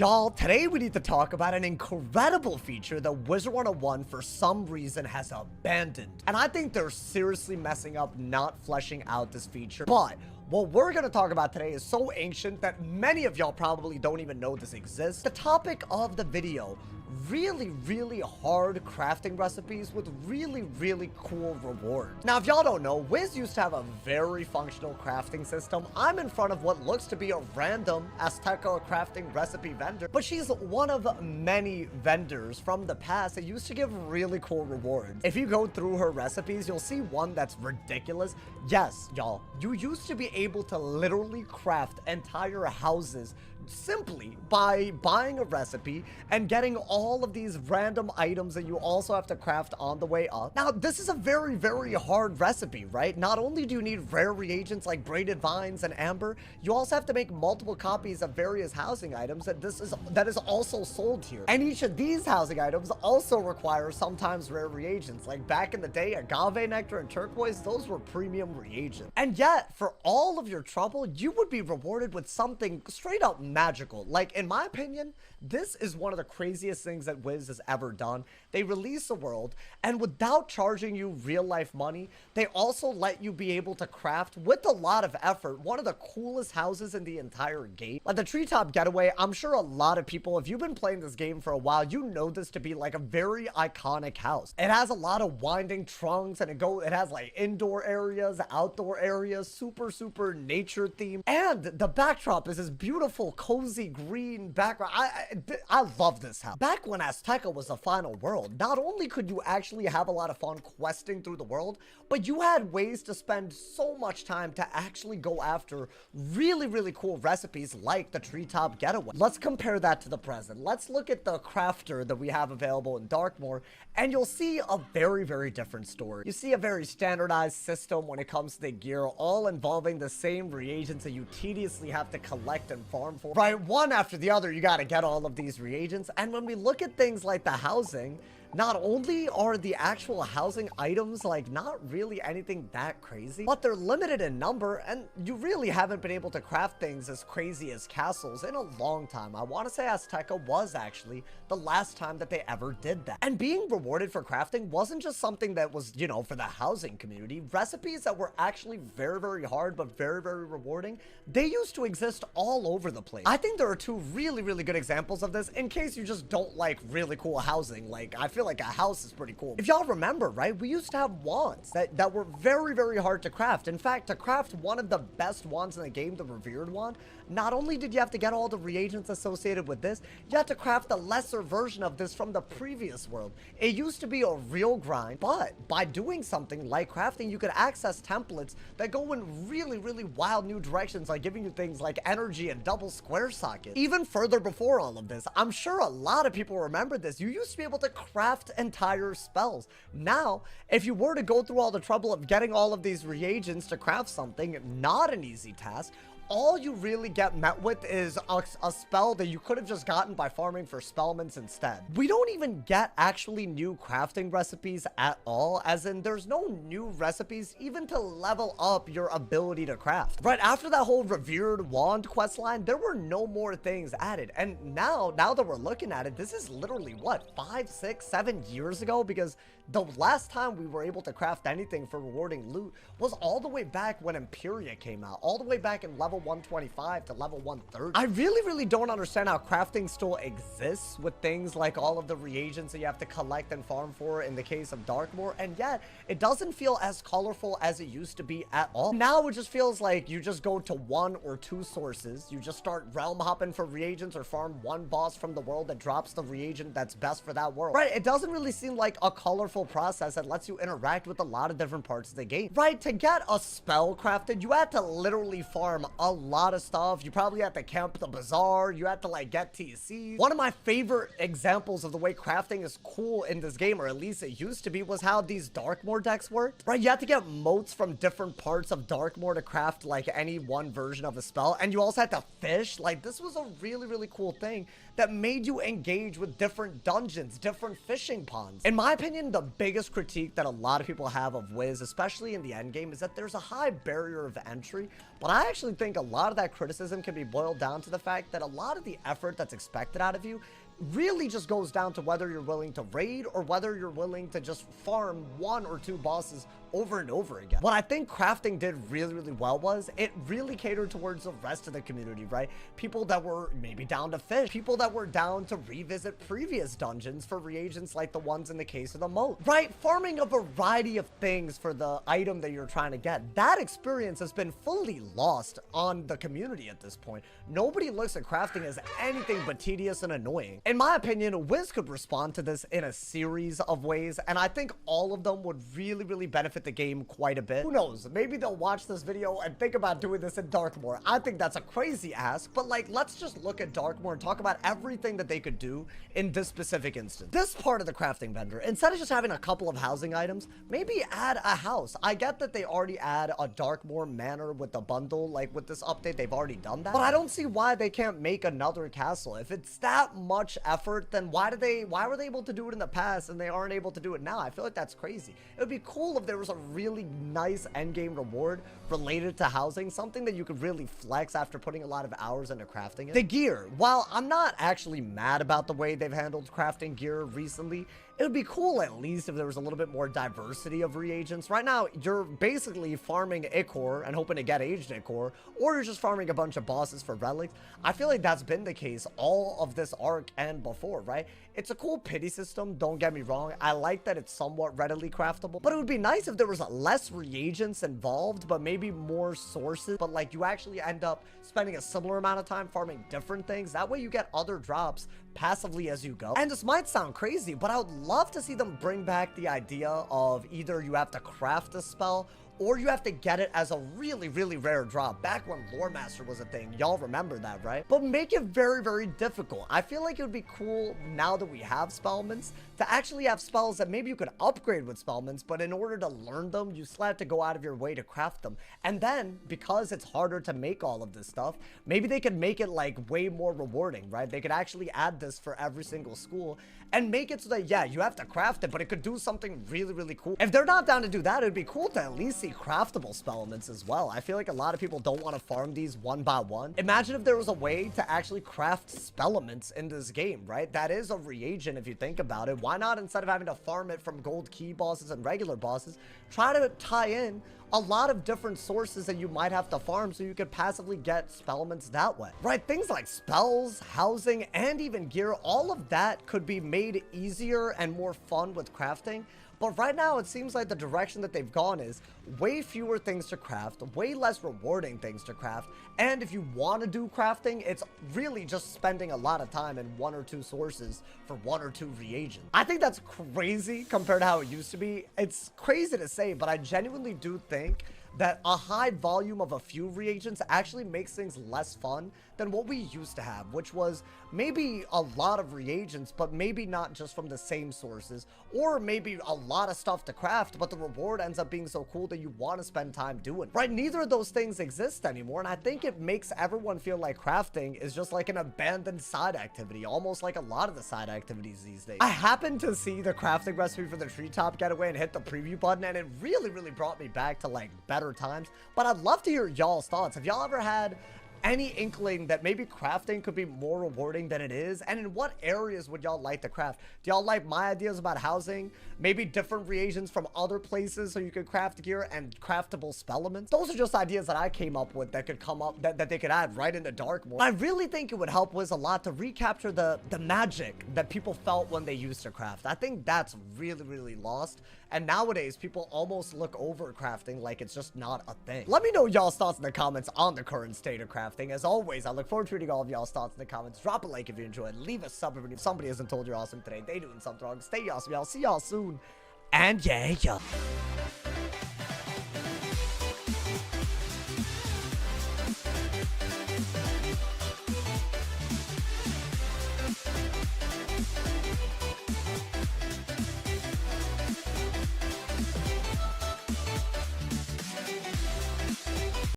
Y'all, today we need to talk about an incredible feature that Wizard101 for some reason has abandoned. And I think they're seriously messing up not fleshing out this feature. But what we're going to talk about today is so ancient that many of y'all probably don't even know this exists. The topic of the video, really hard crafting recipes with really cool rewards. Now, if y'all don't know, Wiz used to have a very functional crafting system. I'm in front of what looks to be a random Azteca crafting recipe vendor, but she's one of many vendors from the past that used to give really cool rewards. If you go through her recipes, you'll see one that's ridiculous. Yes, y'all, you used to be able to literally craft entire houses simply by buying a recipe and getting all of these random items that you also have to craft on the way up. Now, this is a very hard recipe, right? Not only do you need rare reagents like braided vines and amber, you also have to make multiple copies of various housing items that is also sold here. And each of these housing items also require sometimes rare reagents. Like back in the day, agave nectar and turquoise, those were premium reagents. And yet, for all of your trouble, you would be rewarded with something straight up magical. Like, in my opinion, this is one of the craziest things that Wiz has ever done. They release a world, and without charging you real life money, they also let you be able to craft with a lot of effort one of the coolest houses in the entire game. Like the treetop getaway, I'm sure a lot of people, if you've been playing this game for a while, you know this to be like a very iconic house. It has a lot of winding trunks, and it has like indoor areas, outdoor areas, super nature themed, and the backdrop is this beautiful cozy green background. I love this house. Back when Azteca was the final world, not only could you actually have a lot of fun questing through the world, but you had ways to spend so much time to actually go after really cool recipes like the treetop getaway. Let's compare that to the present. Let's look at the crafter that we have available in Darkmoor, and you'll see a very different story. You see a very standardized system when it comes to the gear, all involving the same reagents that you tediously have to collect and farm for. Right, one after the other, you gotta get all of these reagents. And when we look at things like the housing, not only are the actual housing items like not really anything that crazy, but they're limited in number, and you really haven't been able to craft things as crazy as castles in a long time. I want to say Azteca was actually the last time that they ever did that. And being rewarded for crafting wasn't just something that was, you know, for the housing community. Recipes that were actually very hard but very rewarding, they used to exist all over the place. I think there are two really good examples of this in case you just don't like really cool housing. Like, I feel like a house is pretty cool. If y'all remember, right, we used to have wands that were very hard to craft. In fact, to craft one of the best wands in the game, the revered wand, not only did you have to get all the reagents associated with this, you had to craft a lesser version of this from the previous world. It used to be a real grind, but by doing something like crafting, you could access templates that go in really wild new directions, like giving you things like energy and double square sockets. Even further before all of this, I'm sure a lot of people remember this, you used to be able to craft entire spells. Now, if you were to go through all the trouble of getting all of these reagents to craft something, not an easy task, all you really get met with is a spell that you could have just gotten by farming for spellments instead. We don't even get actually new crafting recipes at all, as in there's no new recipes even to level up your ability to craft. Right after that whole revered wand questline, there were no more things added. And now that we're looking at it, this is literally what, 5, 6, 7 years ago? Because the last time we were able to craft anything for rewarding loot was all the way back when Imperia came out, all the way back in level 125 to level 130. I really don't understand how crafting still exists with things like all of the reagents that you have to collect and farm for in the case of Darkmoor, and yet it doesn't feel as colorful as it used to be at all. Now it just feels like you just go to one or two sources, you just start realm hopping for reagents or farm one boss from the world that drops the reagent that's best for that world. Right, it doesn't really seem like a colorful process that lets you interact with a lot of different parts of the game. Right, to get a spell crafted, you had to literally farm a lot of stuff. You probably had to camp the bazaar, you had to like get TCs. One of my favorite examples of the way crafting is cool in this game, or at least it used to be, was how these Darkmoor decks worked. Right, you had to get motes from different parts of Darkmoor to craft like any one version of a spell, and you also had to fish. Like, this was a really cool thing that made you engage with different dungeons, different fishing ponds. In my opinion, the biggest critique that a lot of people have of Wiz, especially in the end game, is that there's a high barrier of entry But I actually think a lot of that criticism can be boiled down to the fact that a lot of the effort that's expected out of you really just goes down to whether you're willing to raid or whether you're willing to just farm 1 or 2 bosses over and over again. What I think crafting did really, really well was it really catered towards the rest of the community, right? People that were maybe down to fish, people that were down to revisit previous dungeons for reagents like the ones in the case of the moat, right? Farming a variety of things for the item that you're trying to get. That experience has been fully lost on the community at this point. Nobody looks at crafting as anything but tedious and annoying. In my opinion, Wiz could respond to this in a series of ways, and I think all of them would really, really benefit the game quite a bit. Who knows? Maybe they'll watch this video and think about doing this in Darkmoor. I think that's a crazy ask, but like, let's just look at Darkmoor and talk about everything that they could do in this specific instance. This part of the crafting vendor, instead of just having a couple of housing items, maybe add a house. I get that they already add a Darkmoor manor with the bundle, like with this update, they've already done that, but I don't see why they can't make another castle. If it's that much effort, then why were they able to do it in the past and they aren't able to do it now? I feel like that's crazy. It would be cool if there was a really nice endgame reward related to housing, something that you could really flex after putting a lot of hours into crafting it. The gear, while I'm not actually mad about the way they've handled crafting gear recently, it would be cool at least if there was a little bit more diversity of reagents. Right now, you're basically farming Ichor and hoping to get aged Ichor, or you're just farming a bunch of bosses for relics. I feel like that's been the case all of this arc and before, right? It's a cool pity system, don't get me wrong. I like that it's somewhat readily craftable, but it would be nice if there was less reagents involved, but maybe more sources, but like you actually end up spending a similar amount of time farming different things. That way you get other drops passively as you go. And this might sound crazy, but I would love to see them bring back the idea of either you have to craft a spell or you have to get it as a really, really rare drop. Back when Lore Master was a thing, y'all remember that, right? But make it very, very difficult. I feel like it would be cool now that we have spellments to actually have spells that maybe you could upgrade with spellments, but in order to learn them, you still have to go out of your way to craft them. And then, because it's harder to make all of this stuff, maybe they could make it like way more rewarding, right? They could actually add this for every single school and make it so that, yeah, you have to craft it, but it could do something really, really cool. If they're not down to do that, it'd be cool to at least see craftable spellments as well. I feel like a lot of people don't want to farm these one by one. Imagine if there was a way to actually craft spellments in this game, right? That is a reagent if you think about it. Why not, instead of having to farm it from gold key bosses and regular bosses, try to tie in a lot of different sources that you might have to farm so you could passively get spellments that way, right? Things like spells, housing, and even gear, all of that could be made easier and more fun with crafting. But right now, it seems like the direction that they've gone is way fewer things to craft, way less rewarding things to craft. And if you want to do crafting, it's really just spending a lot of time in 1 or 2 sources for 1 or 2 reagents. I think that's crazy compared to how it used to be. It's crazy to say, but I genuinely do think that a high volume of a few reagents actually makes things less fun than what we used to have, which was maybe a lot of reagents, but maybe not just from the same sources, or maybe a lot of stuff to craft, but the reward ends up being so cool that you want to spend time doing, right? Neither of those things exist anymore, and I think it makes everyone feel like crafting is just like an abandoned side activity, almost like a lot of the side activities these days. I happened to see the crafting recipe for the treetop getaway and hit the preview button, and it really, really brought me back to like better times. But I'd love to hear y'all's thoughts. Have y'all ever had any inkling that maybe crafting could be more rewarding than it is? And in what areas would y'all like to craft? Do y'all like my ideas about housing? Maybe different reagents from other places so you could craft gear and craftable spellments? Those are just ideas that I came up with that could come up, that they could add right into Darkmoor. I really think it would help Wiz a lot to recapture the magic that people felt when they used to craft. I think that's really, really lost. And nowadays, people almost look over crafting like it's just not a thing. Let me know y'all's thoughts in the comments on the current state of crafting. As always, I look forward to reading all of y'all's thoughts in the comments. Drop a like if you enjoyed. Leave a sub if somebody hasn't told you you're awesome today. They doing something wrong. Stay awesome, y'all. See y'all soon. And yeah.